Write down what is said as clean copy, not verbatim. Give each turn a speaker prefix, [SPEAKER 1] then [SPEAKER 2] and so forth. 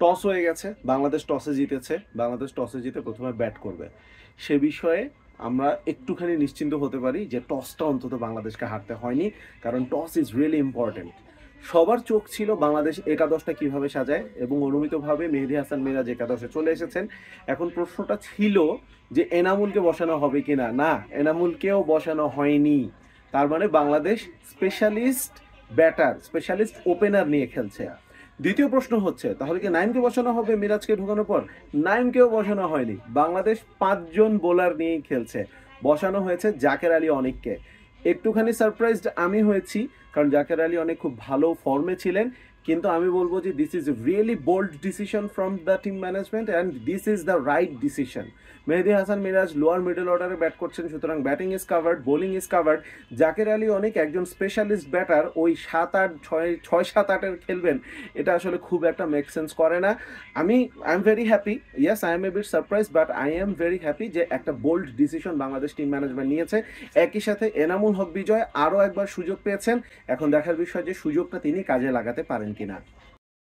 [SPEAKER 1] Toss হয়ে গেছে, বাংলাদেশ টসে জিতেছে, বাংলাদেশ টসে জিতে প্রথমে ব্যাট করবে। সে বিষয়ে আমরা একটুখানি নিশ্চিন্ত হতে পারি যে টসটা অন্তত বাংলাদেশকে হারতে হয়নি, কারণ টস ইজ রিয়েলি ইম্পর্টেন্ট। সবার চোখ ছিল বাংলাদেশ একাদশটা কিভাবে সাজায়, এবং অনুমিতভাবে মেহেদী হাসান মিরাজ একাদশে চলে এসেছেন। এখন প্রশ্নটা ছিল যে এনামুলকে বসানো হবে কিনা। না, এনামুলকেও বসানো হয়নি। তার মানে Bangladesh specialist batter, specialist opener নিয়ে খেলছে। দ্বিতীয় প্রশ্ন হচ্ছে, তাহলে কি নাইমকে বসানো হবে মিরাজকে ঢুকানোর পর? নাইমকেও বসানো হয়নি। বাংলাদেশ 5 জন বোলার নিয়েই খেলছে। বসানো হয়েছে জাকের আলী অনেককে। একটুখানি সারপ্রাইজড আমি হয়েছি, কারণ জাকের আলী অনেক খুব ভালো ফর্মে ছিলেন। কিন্তু আমি বলবো যে this is really bold decision from the team management, and this is the right decision. Mehedi Hasan Miraz lower middle অর্ডারে ব্যাট করছেন, সুতরাং batting is covered, bowling is covered. Jaker Ali অনেক একজন স্পেশালিস্ট ব্যাটার, ওই 7-8 খেলবেন, এটা আসলে খুব একটা মেক সেন্স করে না। I am very happy, yes I am a bit surprise, but I am very happy যে একটা bold decision Bangladesh team management নিয়েছে। একই সাথে এনামুল হক বিজয় আরও একবার সুযোগ পেয়েছেন। এখন দেখার বিষয় যে সুযোগটা তিনি কাজে লাগাতে পারেন কিনা।